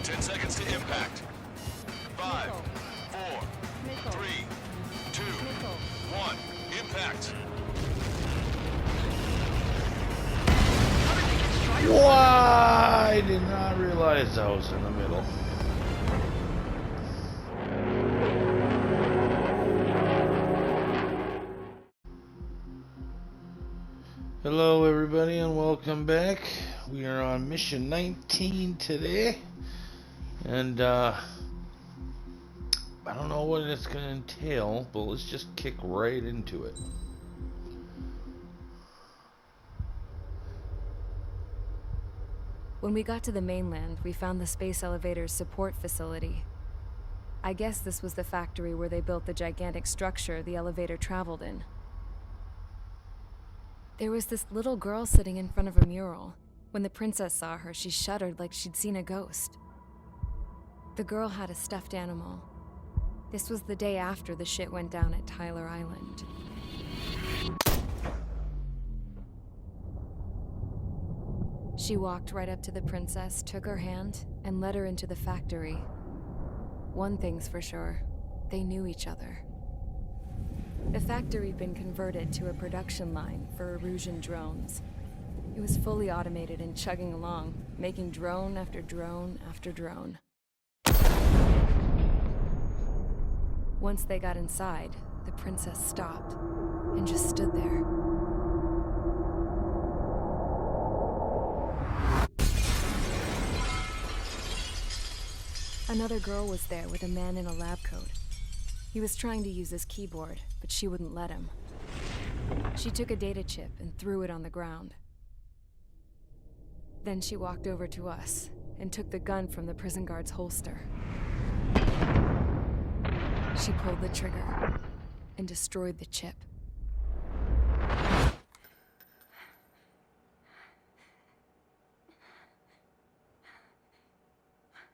10 seconds to impact. 5, 4, 3, 2, 1. Impact. Why? I did not realize I was in the middle. Hello everybody and welcome back. We are on mission 19 today. And I don't know what it's going to entail, but let's just kick right into it. When we got to the mainland, we found the space elevator's support facility. I guess this was the factory where they built the gigantic structure the elevator traveled in. There was this little girl sitting in front of a mural. When the princess saw her, she shuddered like she'd seen a ghost. The girl had a stuffed animal. This was the day after the shit went down at Tyler Island. She walked right up to the princess, took her hand, and led her into the factory. One thing's for sure, they knew each other. The factory had been converted to a production line for Erusian drones. It was fully automated and chugging along, making drone after drone after drone. Once they got inside, the princess stopped and just stood there. Another girl was there with a man in a lab coat. He was trying to use his keyboard, but she wouldn't let him. She took a data chip and threw it on the ground. Then she walked over to us and took the gun from the prison guard's holster. She pulled the trigger and destroyed the chip.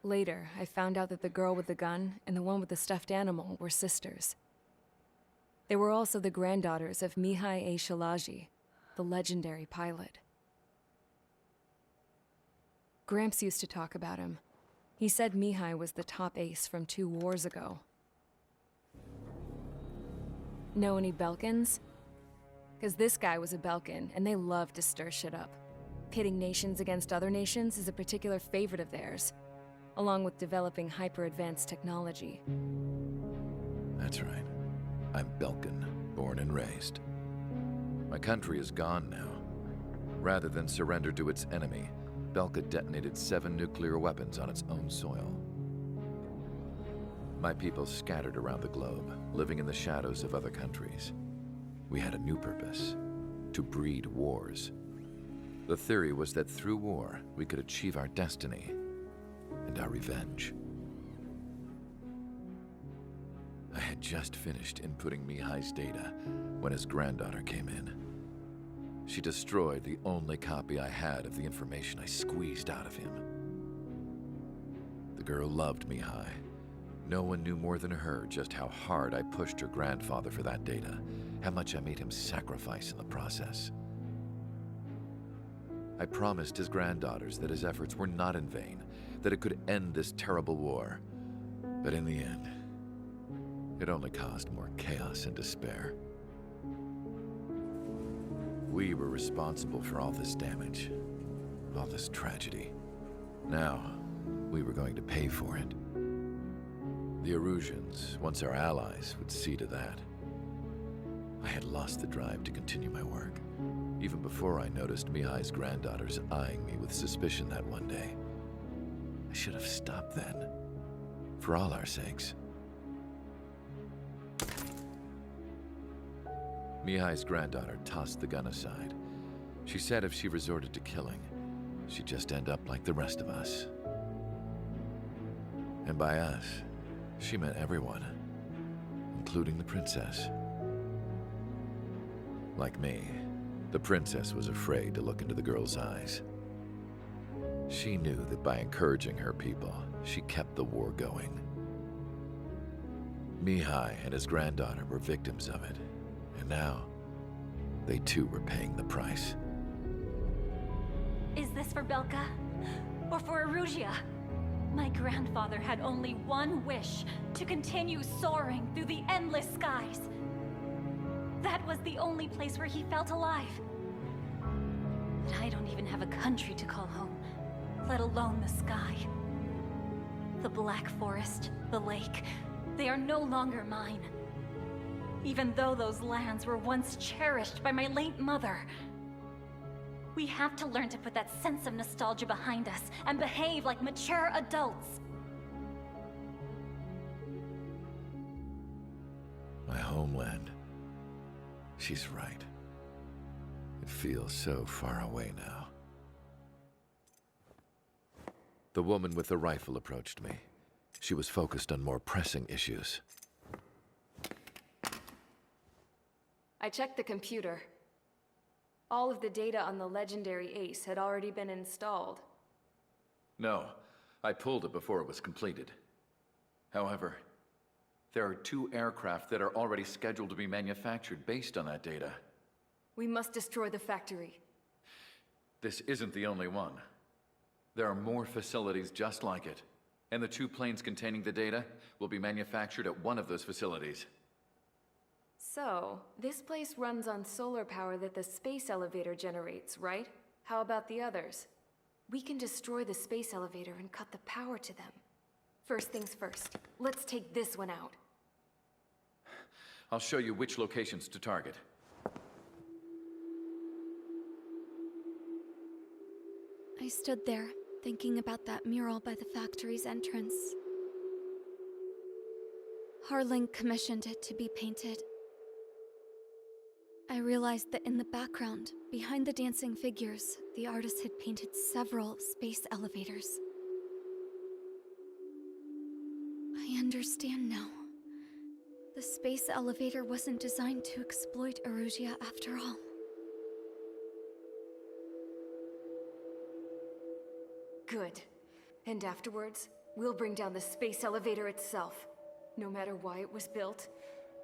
Later, I found out that the girl with the gun and the one with the stuffed animal were sisters. They were also the granddaughters of Mihai A. Shalaji, the legendary pilot. Gramps used to talk about him. He said Mihai was the top ace from 2 wars ago. Know any Belkans? Because this guy was a Belkan, and they love to stir shit up. Pitting nations against other nations is a particular favorite of theirs, along with developing hyper-advanced technology. That's right. I'm Belkan, born and raised. My country is gone now. Rather than surrender to its enemy, Belka detonated 7 nuclear weapons on its own soil. My people scattered around the globe, living in the shadows of other countries. We had a new purpose: to breed wars. The theory was that through war, we could achieve our destiny and our revenge. I had just finished inputting Mihai's data when his granddaughter came in. She destroyed the only copy I had of the information I squeezed out of him. The girl loved Mihai. No one knew more than her just how hard I pushed her grandfather for that data, how much I made him sacrifice in the process. I promised his granddaughters that his efforts were not in vain, that it could end this terrible war. But in the end, it only caused more chaos and despair. We were responsible for all this damage, all this tragedy. Now, we were going to pay for it. The Erusians, once our allies, would see to that. I had lost the drive to continue my work, even before I noticed Mihai's granddaughters eyeing me with suspicion that one day. I should have stopped then, for all our sakes. Mihai's granddaughter tossed the gun aside. She said if she resorted to killing, she'd just end up like the rest of us. And by us, she meant everyone, including the princess. Like me, the princess was afraid to look into the girl's eyes. She knew that by encouraging her people, she kept the war going. Mihai and his granddaughter were victims of it, and now, they too were paying the price. Is this for Belka? Or for Erusia? My grandfather had only one wish, to continue soaring through the endless skies. That was the only place where he felt alive. But I don't even have a country to call home, let alone the sky. The Black Forest, the lake, they are no longer mine. Even though those lands were once cherished by my late mother. We have to learn to put that sense of nostalgia behind us and behave like mature adults. My homeland. She's right. It feels so far away now. The woman with the rifle approached me. She was focused on more pressing issues. I checked the computer. All of the data on the legendary Ace had already been installed. No, I pulled it before it was completed. However, there are 2 aircraft that are already scheduled to be manufactured based on that data. We must destroy the factory. This isn't the only one. There are more facilities just like it, and the 2 planes containing the data will be manufactured at one of those facilities. So, this place runs on solar power that the space elevator generates, right? How about the others? We can destroy the space elevator and cut the power to them. First things first, let's take this one out. I'll show you which locations to target. I stood there, thinking about that mural by the factory's entrance. Harling commissioned it to be painted. I realized that in the background, behind the dancing figures, the artist had painted several space elevators. I understand now. The space elevator wasn't designed to exploit Erusia after all. Good. And afterwards, we'll bring down the space elevator itself. No matter why it was built,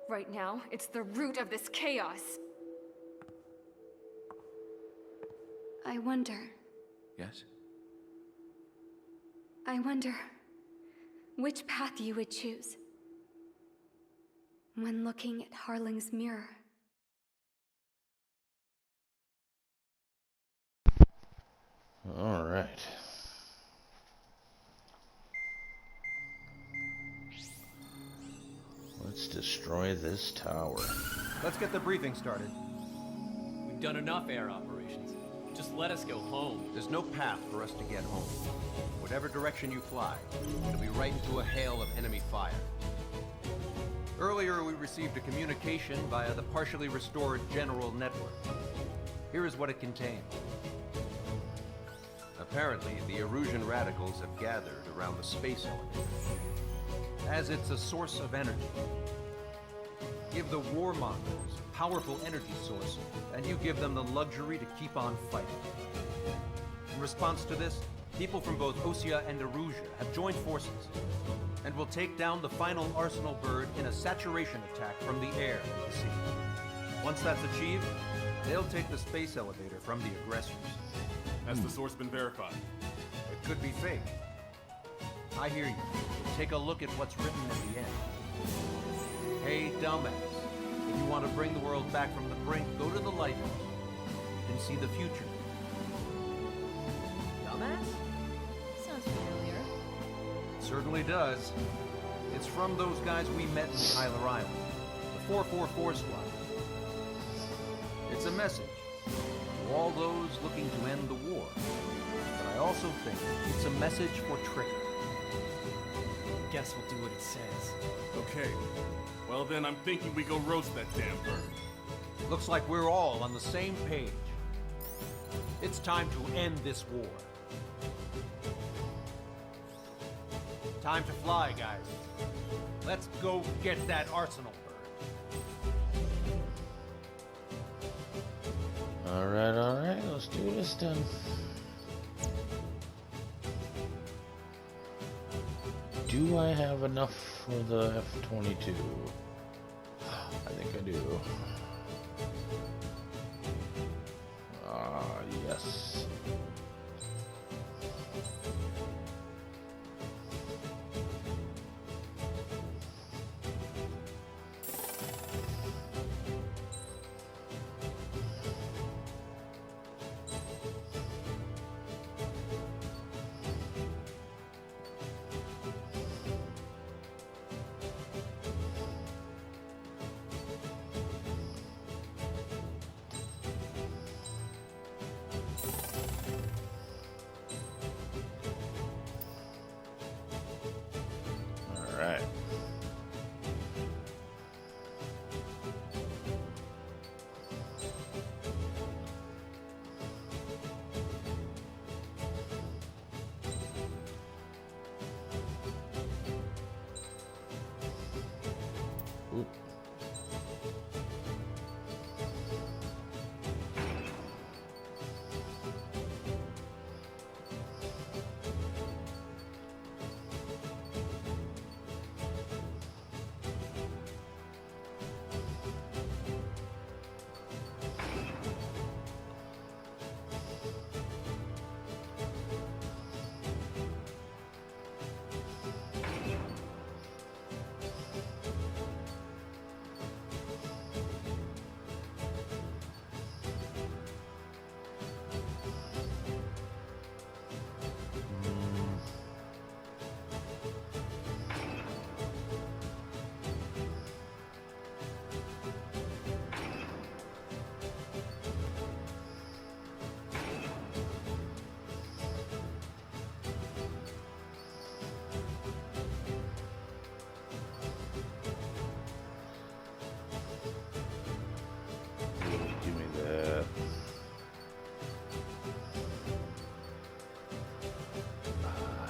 right now, it's the root of this chaos. I wonder Yes? which path you would choose when looking at Harling's mirror. All right. Let's destroy this tower. Let's get the briefing started. We've done enough air operations. Just let us go home. There's no path for us to get home. Whatever direction you fly, it'll be right into a hail of enemy fire. Earlier, we received a communication via the partially restored General Network. Here is what it contained. Apparently, the Erusian radicals have gathered around the space elevator, as it's a source of energy. Give the warmongers a powerful energy source, and you give them the luxury to keep on fighting. In response to this, people from both Osea and Erusia have joined forces, and will take down the final Arsenal bird in a saturation attack from the air and the sea. Once that's achieved, they'll take the space elevator from the aggressors. Has the source been verified? It could be fake. I hear you. Take a look at what's written at the end. Hey, dumbass. If you want to bring the world back from the brink, go to the Lighthouse. You can see the future. Dumbass? Sounds familiar. It certainly does. It's from those guys we met in Tyler Island. The 444 squad. It's a message to all those looking to end the war. But I also think it's a message for Trigger. Guess we'll do what it says. Okay. Well then, I'm thinking we go roast that damn bird. Looks like we're all on the same page. It's time to end this war. Time to fly, guys. Let's go get that Arsenal bird. All right, let's do this then. Do I have enough for the F-22? I think I do. Yes. Alright. Oop. Give me that.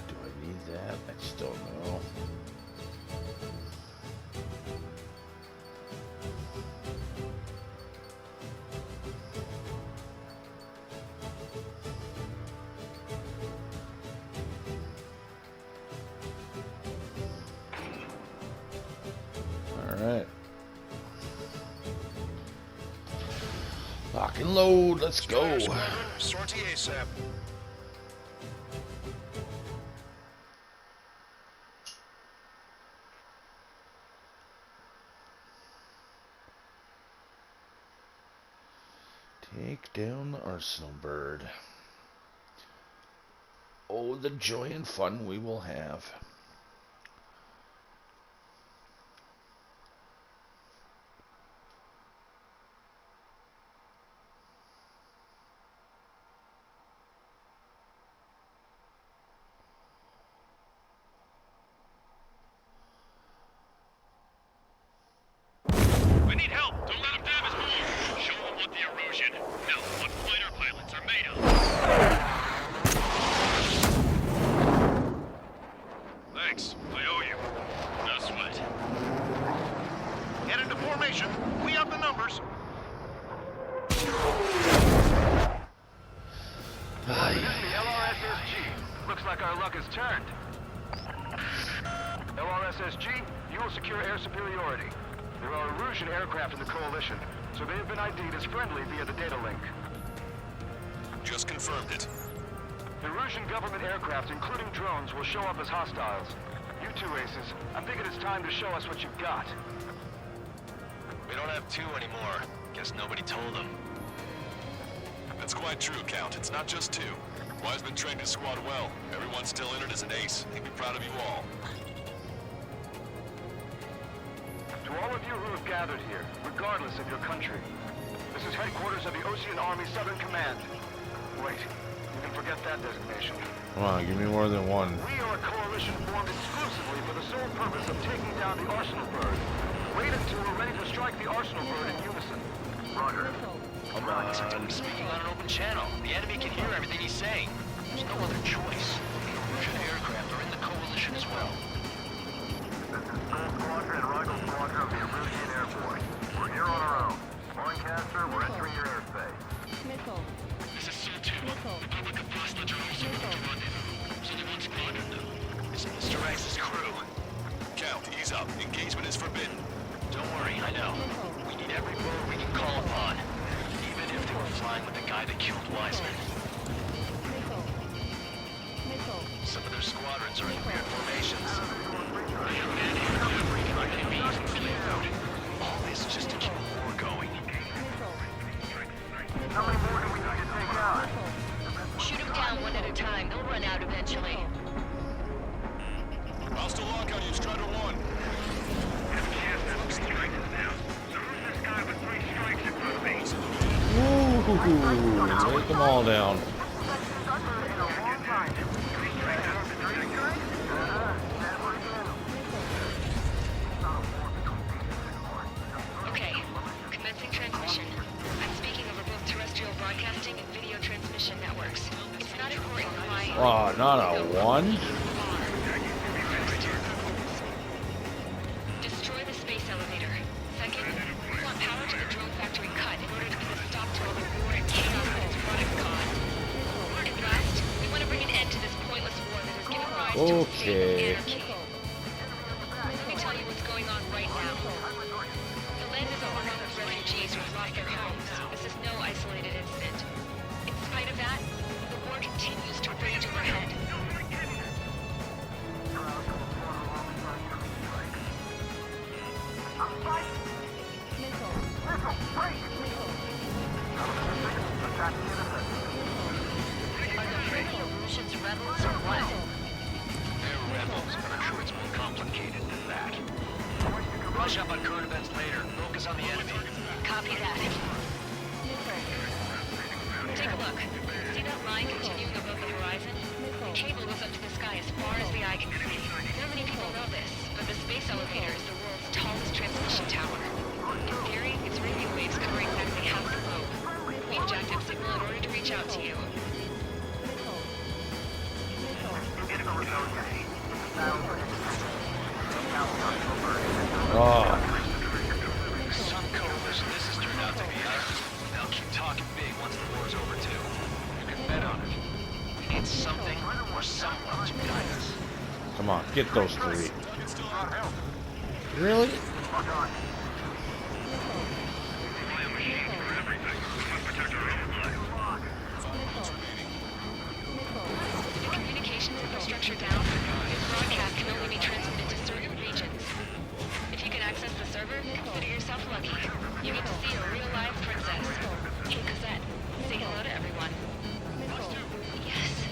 Do I need that? I just don't know. All right. Lock and load, let's go. Sortie ASAP. Take down the arsenal bird. Oh, the joy and fun we will have. We need help. Don't let him damage more. Show him what the erosion, hell, what fighter pilots are made of. Thanks. I owe you. No sweat. Get into formation. We have the numbers. LRSSG. Looks like our luck has turned. LRSSG, you will secure air superiority. There are Erusian aircraft in the Coalition, so they have been ID'd as friendly via the data link. Just confirmed it. Erusian government aircraft, including drones, will show up as hostiles. You two aces, I'm thinking it's time to show us what you've got. We don't have two anymore. Guess nobody told them. That's quite true, Count. It's not just two. Wiseman trained his squad well. Everyone's still in it as an ace. He'd be proud of you all. To all of you who have gathered here, regardless of your country, this is headquarters of the Ocean Army Southern Command. Wait, you can forget that designation. Come on, give me more than one. We are a coalition formed exclusively for the sole purpose of taking down the Arsenal Bird. Wait until we're ready to strike the Arsenal Bird in unison. Roger. Come on. We're speaking on an open channel. The enemy can hear everything he's saying. There's no other choice. The Erusian aircraft are in the coalition as well. This is Soul Squadron and Rival Squadron of the Erusian Air Force. We're here on our own. Lancaster, we're entering your airspace. This is Soul 2. The public of Boston are also moving to rendezvous. So they want squadron though. It's Mr. X's crew. Count, ease up. Engagement is forbidden. Don't worry, I know. We need every bird we can call upon. Even if they were flying with the guy that killed Wiseman. Some of their squadrons are in weird formations. I have anti-aircraft like bees and flamed out. All this just to keep the war going. How many more do we need to take out? Shoot them down one at a time. They'll run out eventually. I'll still lock on you, Strider 1. Ooh, take them all down. Oh, not a 1? Destroy the space elevator. Second, we want power to the drone factory cut in order to put a stop to all the war and chaos that its products cause. And last, we want to bring an end to this pointless war that has given rise to a state of anarchy. Let me tell you what's going on right now. The land is overrun with refugees who have lost their homes. This is no isolated incident. In spite of that, the war continues to rage overhead. Are the Pretty Illusions rebels or what? They're rebels, but I'm sure it's more complicated than that. Brush up on current events later. Focus on the enemy. Copy that. Take a look. See that line continuing above the horizon? The cable goes up to the sky as far as the eye can see. Not many people know this, but the space elevator is the world's tallest transmission tower. In theory, its radio waves cover exactly half the globe. We inject a signal in order to reach out to you. Oh, Some coalition this has turned out to be, they'll keep talking big once the war's over, too. You can bet on it. We need something or someone to guide us. come on, get those 3. Really? The communications infrastructure down. This broadcast can only be transmitted to certain regions. If you can access the server, consider yourself lucky. You get to see a real-life princess. Hey, Cosette, say hello to everyone. Yes.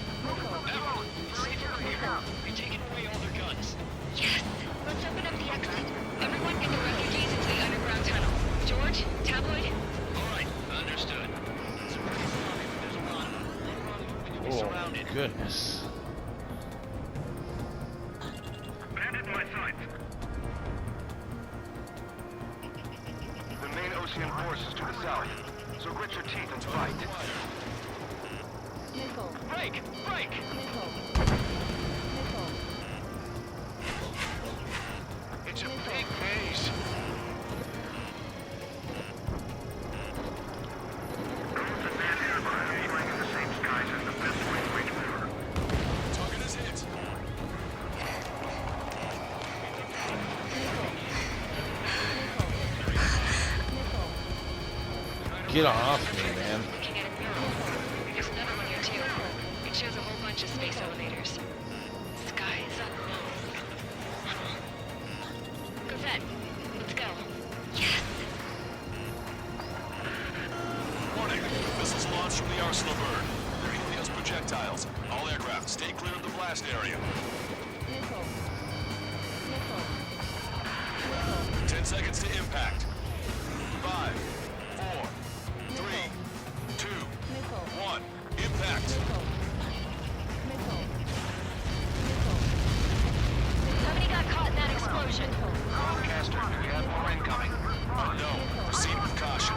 We're taking away all their guns. Yes. Let's open up the exit. Everyone get the refugees into the underground tunnel. George, Tabloid. All right, understood. There's a lot of them. We'll be Oh, surrounded. goodness. Bandit in my sights. The main ocean force is to the south, so grit your teeth and fight. Break! Break! It's a big maze. Target is hit. Get off me, man. Looking at a mural. There's another one here too. It shows a whole bunch of space elevators. Skies unknown. Cosette, let's go. Yes! Warning. Missiles launched from the arsenal bird. They're Helios projectiles. All aircraft, stay clear of the blast area. 10 seconds to impact. 5, 4, 3, 2, 1. Impact. Somebody got caught in that explosion. Broadcaster, do we have more incoming? No. Proceed with caution.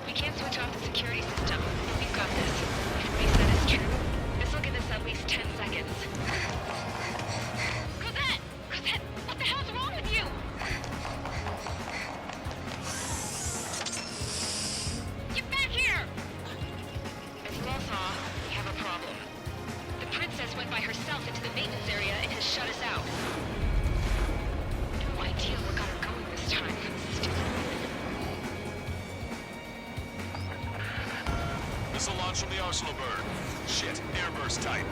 We can't switch off the security system. We've got this. If what he said is true, this will give us at least 10 seconds. Cosette! Cosette! What the hell's wrong with you? Get back here! As you all saw, we have a problem. The princess went by herself into the maintenance area and has shut us out. No idea what got her going this time. Stupid. Missile launch from the arsenal bird. Shit, airburst type.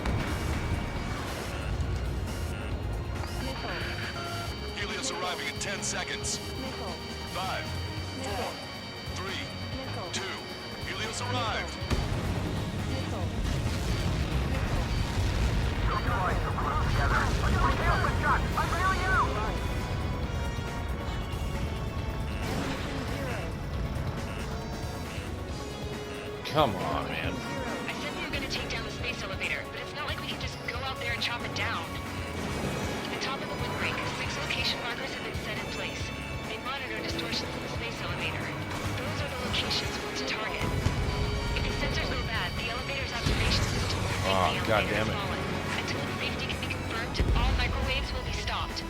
Helios arriving in 10 seconds. 5, 4, 3, 2. Helios arrived. Come on, man. I said we were gonna take down the space elevator, but it's not like we can just go out there and chop it down. At the top of the windbreak, 6 location markers have been set in place. They monitor distortions in the space space elevator. Those are the locations we're to target. If the sensors go bad, the elevator's observation system will think the God elevator damn has it. fallen. Until its safety can be confirmed, all microwaves will be stopped.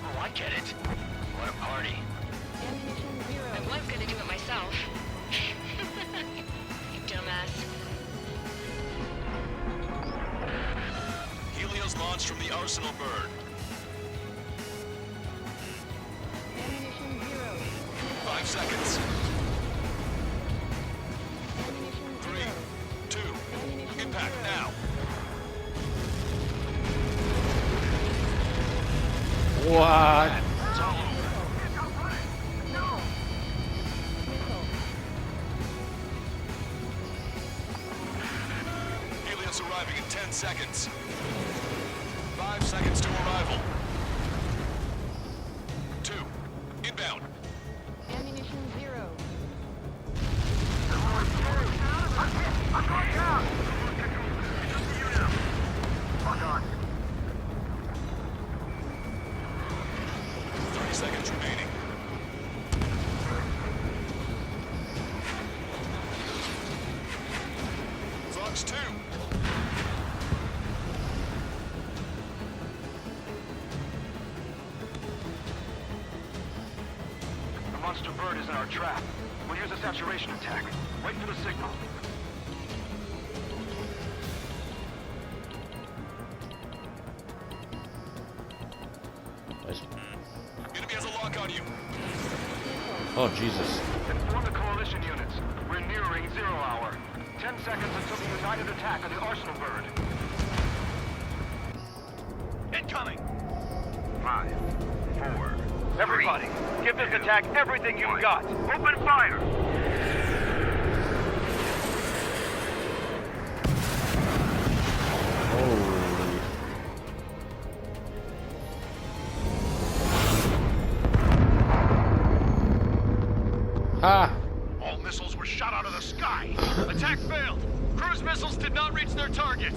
Oh, I get it. What a party. I was gonna do it myself. You dumbass. Helios launched from the Arsenal bird. 5 seconds. 3, 2, impact now. What? It's all over. Helios arriving in 10 seconds. 5 seconds to arrival. 2, inbound. I'm going down! 30 seconds remaining. Fox 2. The monster bird is in our trap. We'll use a saturation attack. Wait for the signal. Enemy has a lock on you. Oh, Jesus. Inform the coalition units. We're nearing 0 hour. 10 seconds until the united attack on the Arsenal bird. Incoming. 5, 4. Everybody, give this attack everything you've got. Open fire! Holy. Ha! All missiles were shot out of the sky. Attack failed. Cruise missiles did not reach their target.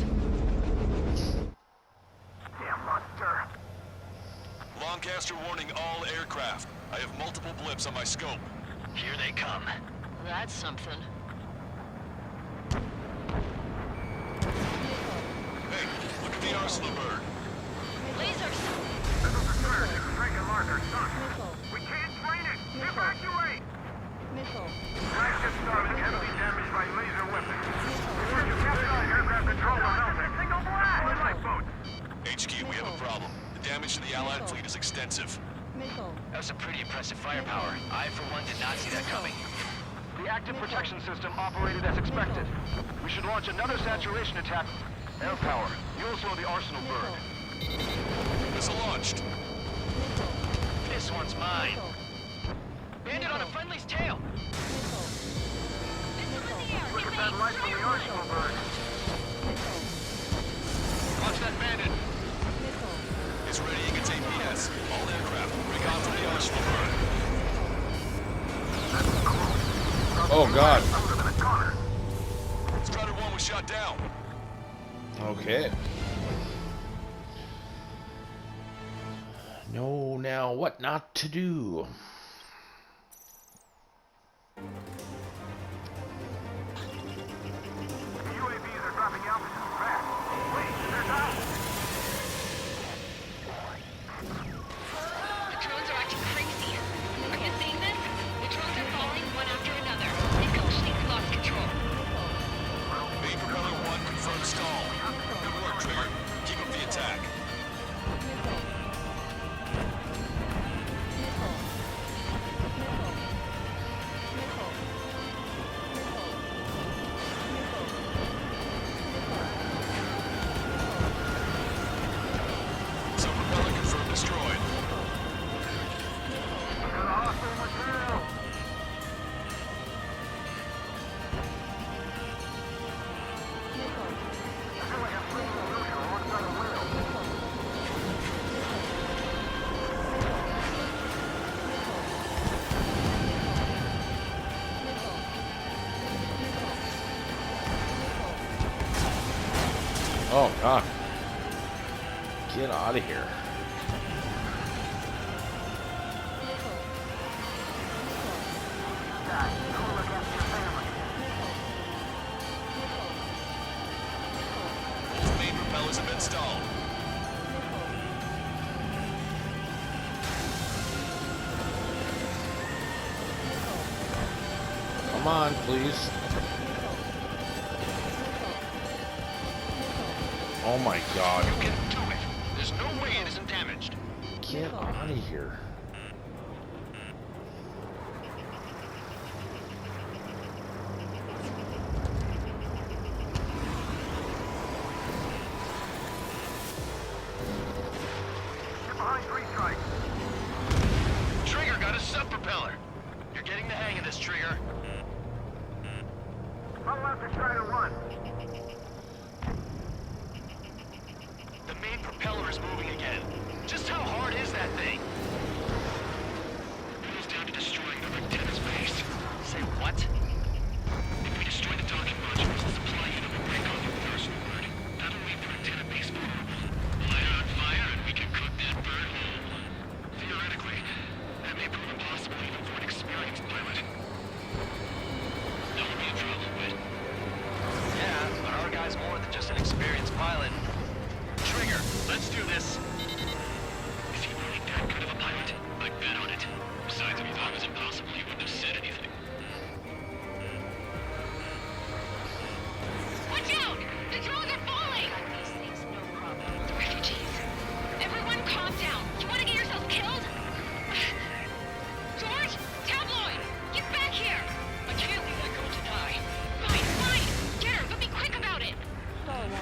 Damn monster. Lancaster warning all aircraft. I have multiple blips on my scope. Here they come. That's something. Hey, look at the Arsenal bird. Lasers! This is the third. It's striking marker, son. We can't train it. Evacuate! Flagship starting heavily damaged by laser weapons. You captain aircraft control are melting. Single blast! Lifeboat! HQ, we have a problem. The damage to the Allied fleet is extensive. That was some pretty impressive firepower. I, for one, did not see that coming. The active protection system operated as expected. We should launch another saturation attack. Air power. You'll slow the Arsenal bird. Missile launched. This one's mine. Landed on a friendly's tail. Look at that light from the Arsenal bird. Watch that bandit. It's readying its APS. All aircraft, break off from the Arsenal bird. Oh, God. Strider 1 was shot down. Okay. Know now what not to do. UAVs are dropping altitude fast. Wait, they're down. The drones are acting crazy. Are you seeing this? The drones are falling one after another. They've completely lost control. Main propeller 1 confirmed stall. Good work, Trigger. Keep up the attack. Some propeller confirmed destroyed. Oh, God. Get out of here. Torpedoes have been stalled. Come on, please. Oh my god. You can do it. There's no way it isn't damaged. Get out of here. Get behind three strikes. Trigger got a sub-propeller. You're getting the hang of this, Trigger. I'll have to try to run. The main propeller is moving again. Just how hard is that thing? It goes down to destroying the antenna's base. Say what? If we destroy the docking modules, the supply unit will break off the first word. That'll leave the antenna base vulnerable. Light it on fire and we can cook that bird whole. Theoretically, that may prove impossible even for an experienced pilot. That would be a trouble, but... Yeah, but our guy's more than just an experienced pilot. Trigger, let's do this. Is he really that good of a pilot? I'd bet on it. Besides, if he thought it was impossible, he wouldn't have said anything. Watch out! The drones are falling! These things, no problem. The refugees. Everyone calm down. You want to get yourself killed? George? Tabloid! Get back here! I can't leave that girl to die. Fine, fine! Get her, but be quick about it!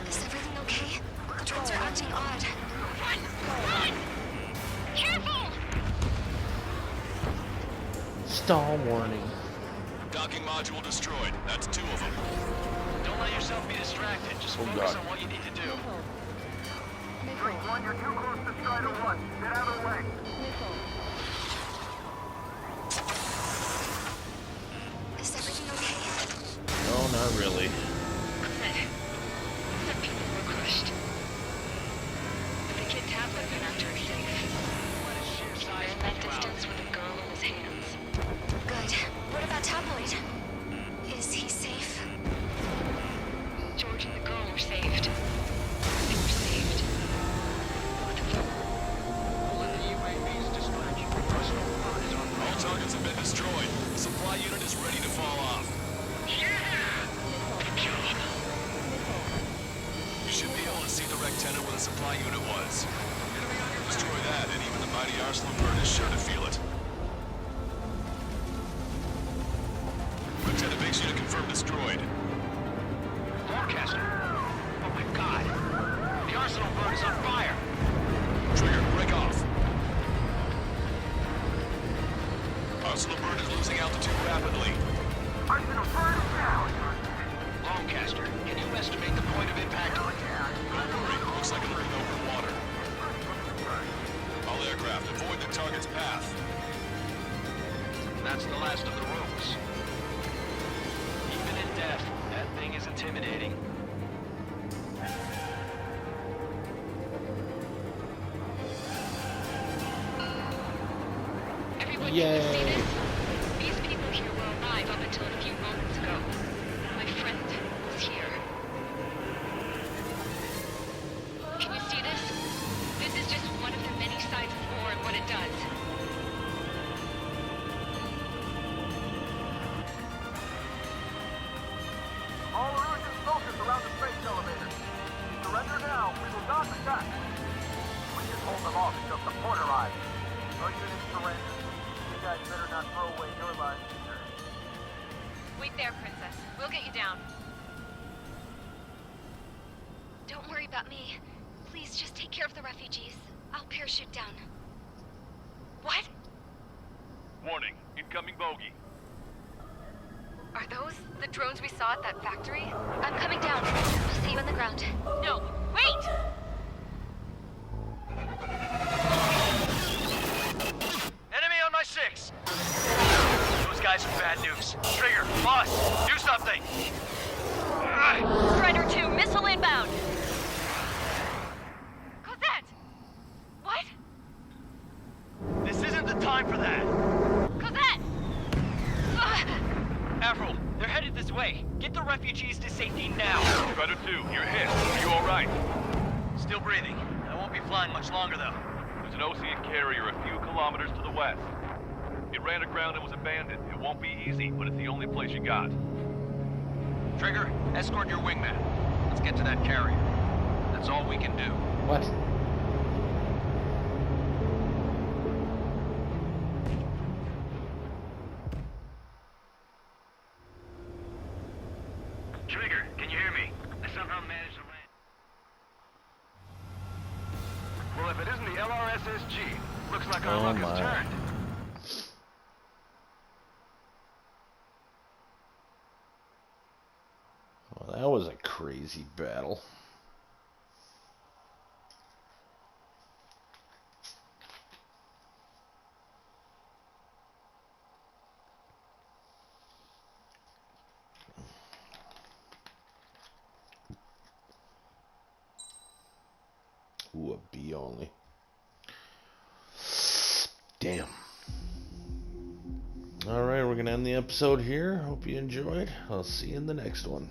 Is everything okay? The drones are acting odd. Run! Run! Careful! Stall warning. Docking module destroyed. That's 2 of them. Don't let yourself be distracted. Just Oh, focus God. on what you need to do. Strike 1, you're too close to Strider 1. Get out of the way. Is everything okay? No, not really. Good. Some people were crushed. But the kid Tablet went after is safe. He ran that distance with a girl in his hands. Good. What about Tabloid? Is he safe? George and the girl were saved. They were saved. All in the UAV's distraction. Personal bird is on All targets have been destroyed. The supply unit is ready to fall off. Good job. You should be able to see the rectenna where the supply unit was. Destroy that, and even the mighty Arsenal bird is sure to feel it. Lieutenant Biggs unit confirmed destroyed. Forecaster. Oh my god. The Arsenal bird is on fire. Trigger, break off. Arsenal bird is losing altitude rapidly. Arsenal bird is down. Longcaster, can you estimate the point of impact? Don't worry, looks like a moving over water. All aircraft, avoid the target's path. That's the last of the rooms. Even in death, that thing is intimidating. Everyone, Yay. can you see this? These people here were alive up until a few moments ago. My friend was here. Can you see this? This is just one of the many sides of war and what it does. All Erusian soldiers around the space elevator. Surrender now. We will not attack. We can hold them off until support arrives. No units surrender. You guys better not throw away your lives either. Wait there, Princess. We'll get you down. Don't worry about me. Please just take care of the refugees. I'll parachute down. What? Warning. Incoming bogey. Are those the drones we saw at that factory? I'm coming down. I'll see you on the ground. No, wait! Enemy on my 6! Those guys are bad news. Trigger, boss, do something! Strider 2, missile inbound! Cosette! What? This isn't the time for that! Cosette! Avril, they're headed this way. Get the refugees to safety now. Strider 2, you're hit. Are you alright? Still breathing. I won't be flying much longer, though. There's an Ocean carrier a few kilometers to the west. It ran aground and was abandoned. It won't be easy, but it's the only place you got. Trigger, escort your wingman. Let's get to that carrier. That's all we can do. What? Trigger, can you hear me? I somehow managed to land. Well, if it isn't the LRSSG, looks like our Oh luck my. has turned. Well, that was a crazy battle. Ooh, a B only. Damn. Alright, we're going to end the episode here. Hope you enjoyed. I'll see you in the next one.